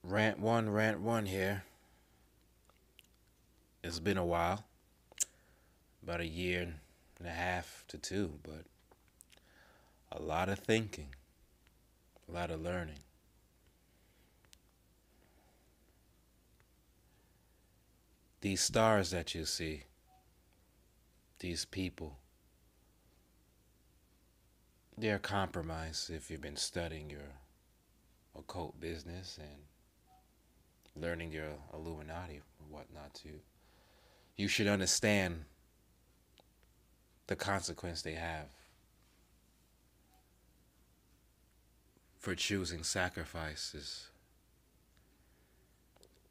Rant one here. It's been a while, about a year and a half to two, but a lot of thinking, a lot of learning. These stars that you see, these people, they're compromised if you've been studying your occult business and learning your Illuminati and whatnot too. You should understand the consequence they have for choosing sacrifices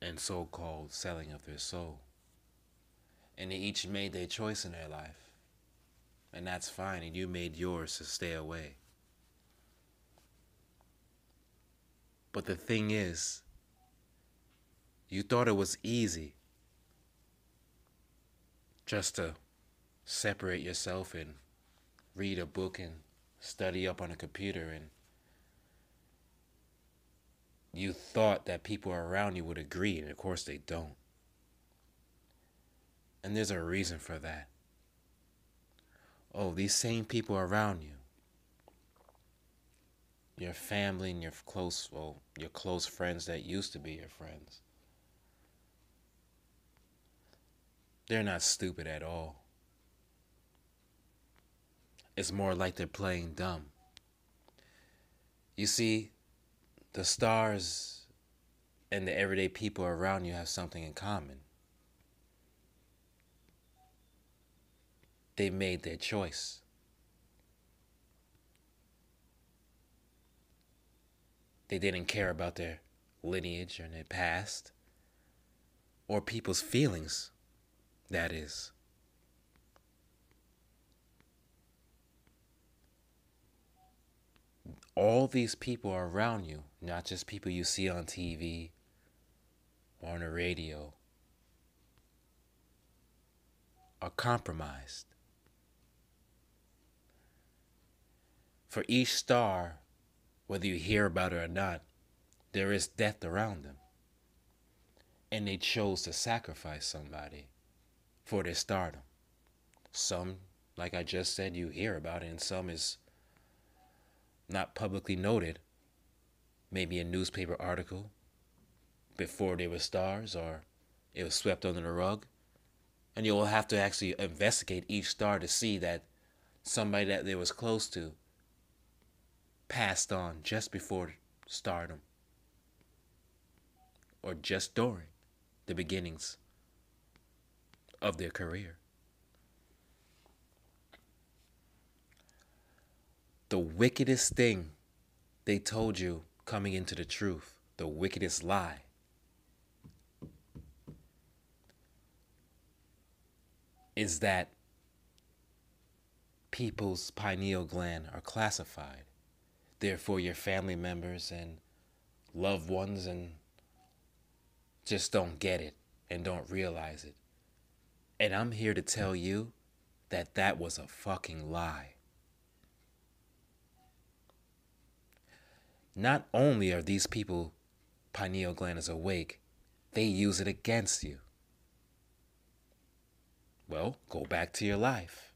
and so called selling of their soul. And they each made their choice in their life. And that's fine, and you made yours to stay away. But the thing is, you thought it was easy just to separate yourself and read a book and study up on a computer, and you thought that people around you would agree, and of course they don't. And there's a reason for that. Oh, these same people around you, your family and your close friends that used to be your friends, they're not stupid at all. It's more like they're playing dumb. You see, the stars and the everyday people around you have something in common. They made their choice. They didn't care about their lineage or their past or people's feelings, that is. All these people around you, not just people you see on TV or on the radio, are compromised. For each star, whether you hear about it or not, there is death around them. And they chose to sacrifice somebody for their stardom. Some, like I just said, you hear about it, and some is not publicly noted. Maybe a newspaper article before they were stars, or it was swept under the rug. And you will have to actually investigate each star to see that somebody that they was close to passed on just before stardom or just during the beginnings of their career. The wickedest thing they told you coming into the truth, the wickedest lie, is that people's pineal gland are classified. Therefore, your family members and loved ones and just don't get it and don't realize it. And I'm here to tell you that that was a fucking lie. Not only are these people pineal glands awake, they use it against you. Well, go back to your life.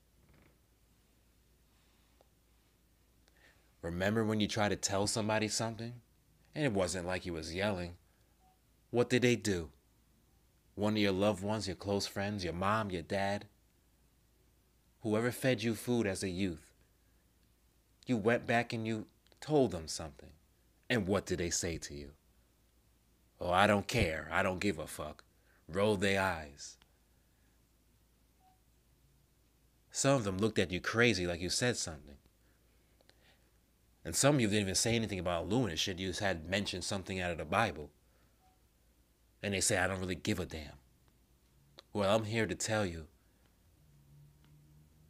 Remember when you tried to tell somebody something and it wasn't like you was yelling? What did they do? One of your loved ones, your close friends, your mom, your dad, whoever fed you food as a youth, you went back and you told them something. And what did they say to you? Oh, I don't care. I don't give a fuck. Roll their eyes. Some of them looked at you crazy like you said something. And some of you didn't even say anything about luminous shit. You just had mentioned something out of the Bible. And they say, I don't really give a damn. Well, I'm here to tell you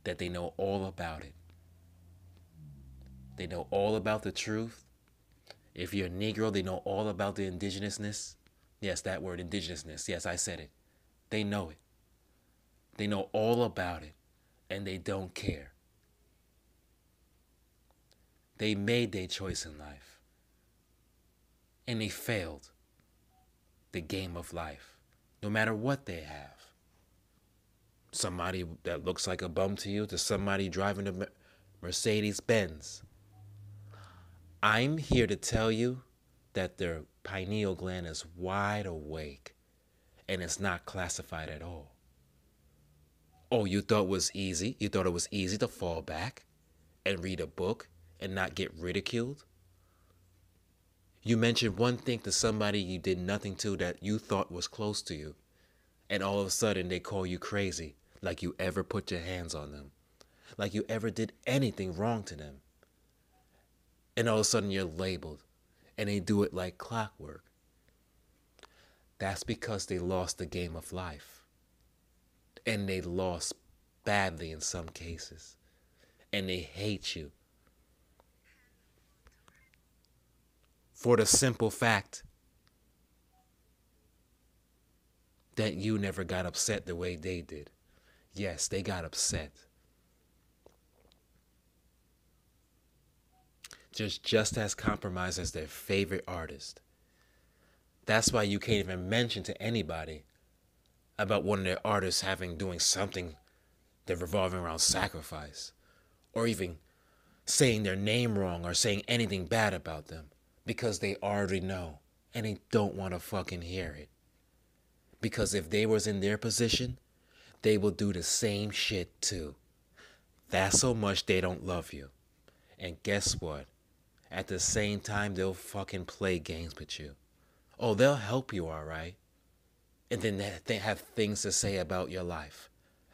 that they know all about it. They know all about the truth. If you're a Negro, they know all about the indigenousness. Yes, that word, indigenousness. Yes, I said it. They know it. They know all about it. And they don't care. They made their choice in life. And they failed. the game of life, no matter what they have. Somebody that looks like a bum to you to somebody driving a Mercedes Benz. I'm here to tell you that their pineal gland is wide awake and it's not classified at all. Oh, you thought it was easy? You thought it was easy to fall back and read a book and not get ridiculed? You mentioned one thing to somebody you did nothing to that you thought was close to you, and all of a sudden they call you crazy, like you ever put your hands on them, like you ever did anything wrong to them. And all of a sudden you're labeled, and they do it like clockwork. That's because they lost the game of life. And they lost badly in some cases. And they hate you. For the simple fact that you never got upset the way they did. Yes, they got upset. Just as compromised as their favorite artist. That's why you can't even mention to anybody about one of their artists doing something that revolving around sacrifice, or even saying their name wrong or saying anything bad about them, because they already know and they don't want to fucking hear it. Because if they was in their position, they will do the same shit too. That's so much they don't love you. And guess what? At the same time, they'll fucking play games with you. Oh, they'll help you, all right. And then they have things to say about your life,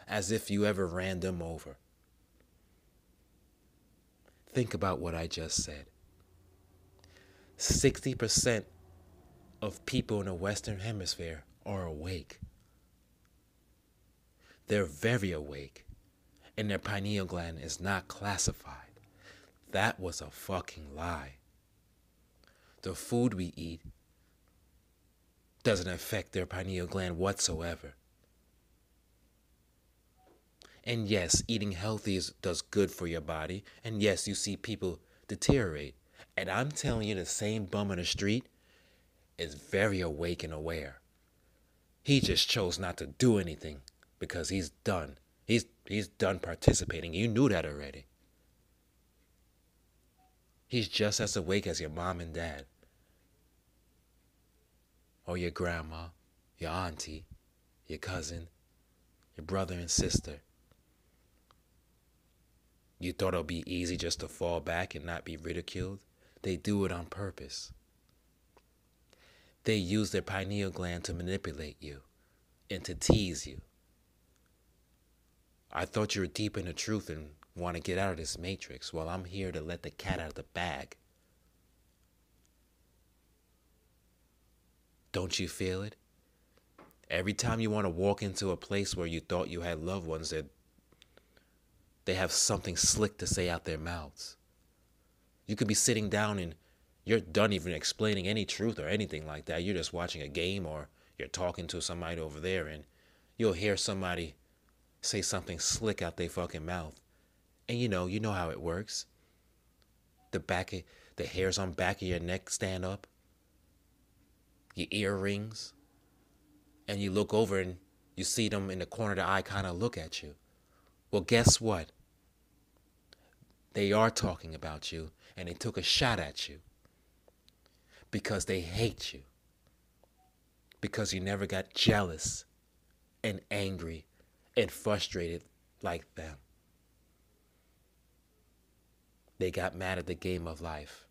as if you ever ran them over. Think about what I just said. 60% of people in the Western Hemisphere are awake. They're very awake, and their pineal gland is not classified. That was a fucking lie. The food we eat doesn't affect their pineal gland whatsoever. And yes, eating healthy does good for your body. And yes, you see people deteriorate. And I'm telling you, the same bum on the street is very awake and aware. He just chose not to do anything because he's done. He's done participating. You knew that already. He's just as awake as your mom and dad, or your grandma, your auntie, your cousin, your brother and sister. You thought it would be easy just to fall back and not be ridiculed? They do it on purpose. They use their pineal gland to manipulate you and to tease you. I thought you were deep in the truth and want to get out of this matrix. Well, I'm here to let the cat out of the bag. Don't you feel it? Every time you want to walk into a place where you thought you had loved ones, that they have something slick to say out their mouths. You could be sitting down and you're done even explaining any truth or anything like that. You're just watching a game or you're talking to somebody over there and you'll hear somebody say something slick out their fucking mouth. And you know how it works. The hairs on back of your neck stand up. Your earrings. And you look over and you see them in the corner of the eye kind of look at you. Well, guess what? They are talking about you and they took a shot at you. Because they hate you. Because you never got jealous and angry and frustrated like them. They got mad at the game of life.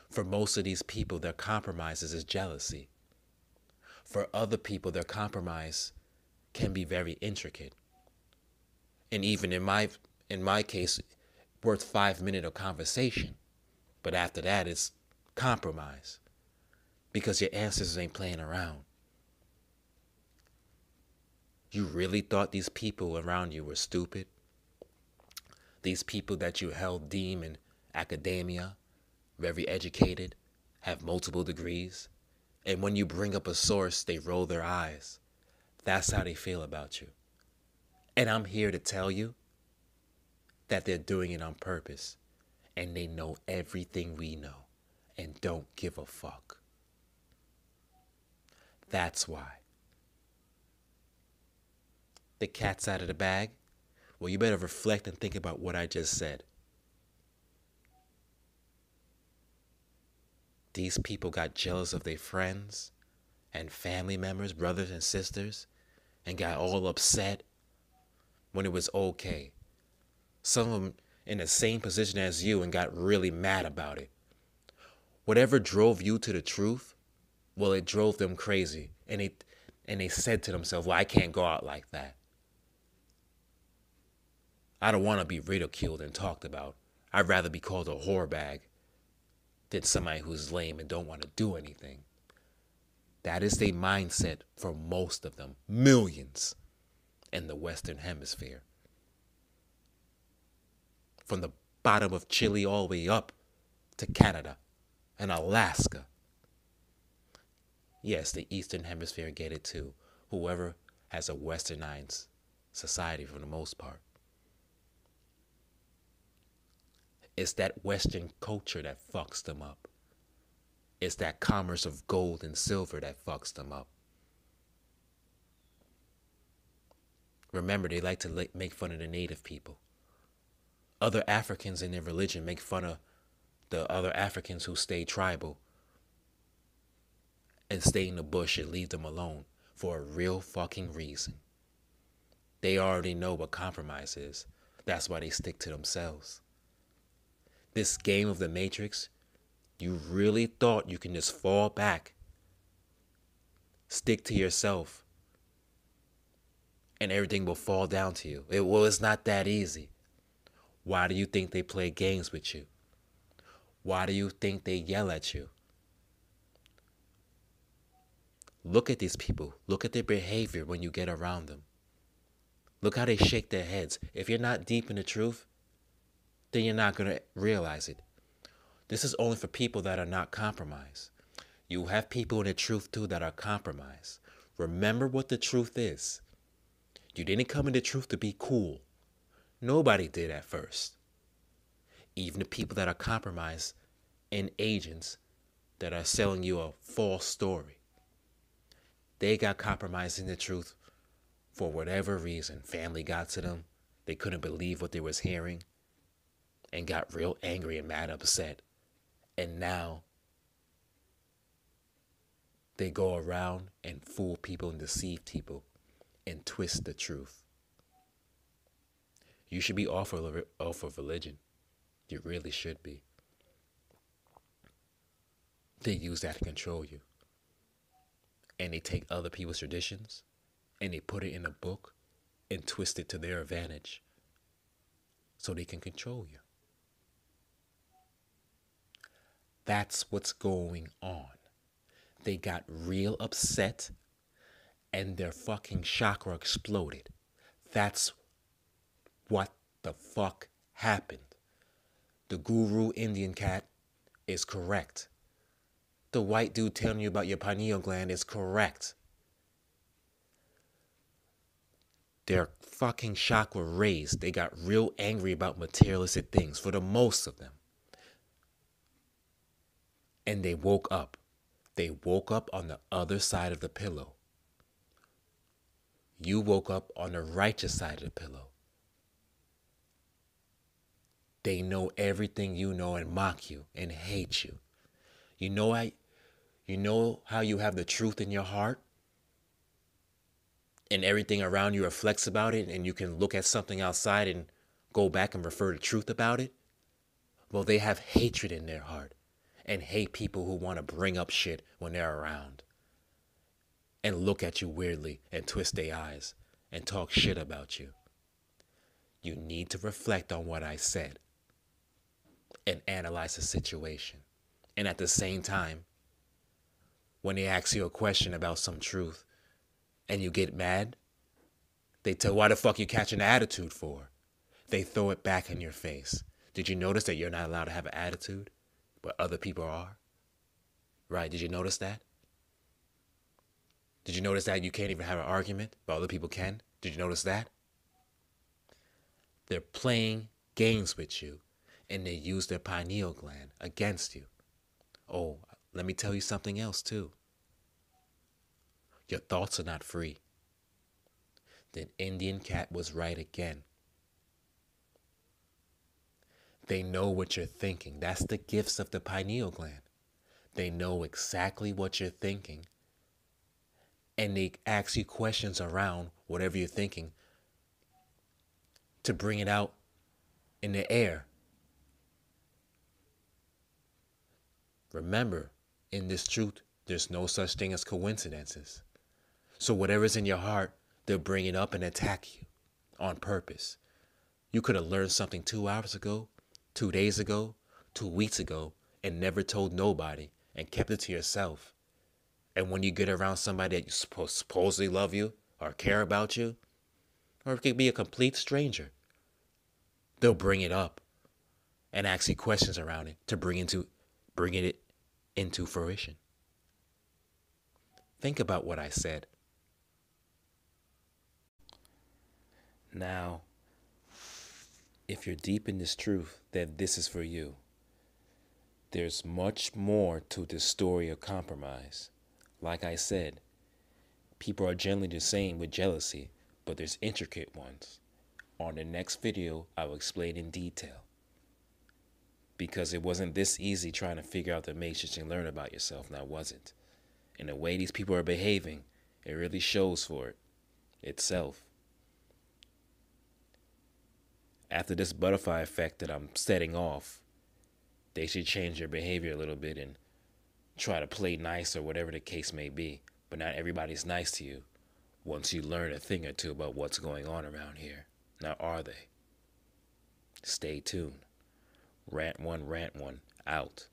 For most of these people, their compromises is jealousy. For other people, their compromise can be very intricate. And even in my case, worth 5 minutes of conversation. But after that, it's compromise. Because your ancestors ain't playing around. You really thought these people around you were stupid? These people that you held deem in academia, very educated, have multiple degrees, and when you bring up a source, they roll their eyes. That's how they feel about you. And I'm here to tell you that they're doing it on purpose, and they know everything we know, and don't give a fuck. That's why. The cat's out of the bag? Well, you better reflect and think about what I just said. These people got jealous of their friends and family members, brothers and sisters, and got all upset when it was okay. Some of them in the same position as you and got really mad about it. Whatever drove you to the truth, well, it drove them crazy. And they said to themselves, well, I can't go out like that. I don't want to be ridiculed and talked about. I'd rather be called a whore bag than somebody who's lame and don't want to do anything. That is their mindset for most of them, millions in the Western Hemisphere. From the bottom of Chile all the way up to Canada and Alaska. Yes, the Eastern Hemisphere get it too. Whoever has a westernized society for the most part. It's that Western culture that fucks them up. It's that commerce of gold and silver that fucks them up. Remember, they like to make fun of the native people. Other Africans in their religion make fun of the other Africans who stay tribal and stay in the bush and leave them alone for a real fucking reason. They already know what compromise is. That's why they stick to themselves. This game of the Matrix, you really thought you can just fall back, stick to yourself, and everything will fall down to you. It's not that easy. Why do you think they play games with you? Why do you think they yell at you? Look at these people. Look at their behavior when you get around them. Look how they shake their heads. If you're not deep in the truth, then you're not going to realize it. This is only for people that are not compromised. You have people in the truth too that are compromised. Remember what the truth is. You didn't come in the truth to be cool. Nobody did at first. Even the people that are compromised and agents that are selling you a false story. They got compromised in the truth for whatever reason. Family got to them. They couldn't believe what they was hearing and got real angry and mad, upset. And now they go around and fool people and deceive people and twist the truth. You should be off of religion. You really should be. They use that to control you. And they take other people's traditions and they put it in a book and twist it to their advantage so they can control you. That's what's going on. They got real upset and their fucking chakra exploded. That's what the fuck happened. The guru Indian cat is correct. The white dude telling you about your pineal gland is correct. Their fucking chakra raised. They got real angry about materialistic things for the most of them. And they woke up. They woke up on the other side of the pillow. You woke up on the righteous side of the pillow. They know everything you know and mock you and hate you. You know how you have the truth in your heart and everything around you reflects about it, and you can look at something outside and go back and refer to truth about it? Well, they have hatred in their heart and hate people who want to bring up shit when they're around and look at you weirdly and twist their eyes and talk shit about you. You need to reflect on what I said and analyze the situation. And at the same time, when they ask you a question about some truth and you get mad, they tell, why the fuck you catching an attitude for? They throw it back in your face. Did you notice that you're not allowed to have an attitude, but other people are? Right, did you notice that? Did you notice that you can't even have an argument, but other people can? Did you notice that? They're playing games with you, and they use their pineal gland against you. Oh, let me tell you something else too. Your thoughts are not free. Then Indian Cat was right again. They know what you're thinking. That's the gifts of the pineal gland. They know exactly what you're thinking. And they ask you questions around whatever you're thinking to bring it out in the air. Remember, in this truth, there's no such thing as coincidences. So whatever's in your heart, they'll bring it up and attack you on purpose. You could have learned something 2 hours ago, 2 days ago, 2 weeks ago, and never told nobody and kept it to yourself. And when you get around somebody that you supposedly love you or care about you, or it could be a complete stranger, they'll bring it up and ask you questions around it to bring it into fruition. Think about what I said. Now, if you're deep in this truth, then this is for you. There's much more to this story of compromise. Like I said, people are generally the same with jealousy, but there's intricate ones. On the next video, I will explain in detail. Because it wasn't this easy trying to figure out the matrix and learn about yourself, now was it? And the way these people are behaving, it really shows for it itself. After this butterfly effect that I'm setting off, they should change their behavior a little bit and try to play nice or whatever the case may be. But not everybody's nice to you once you learn a thing or two about what's going on around here. Now, are they? Stay tuned. Rant one, out.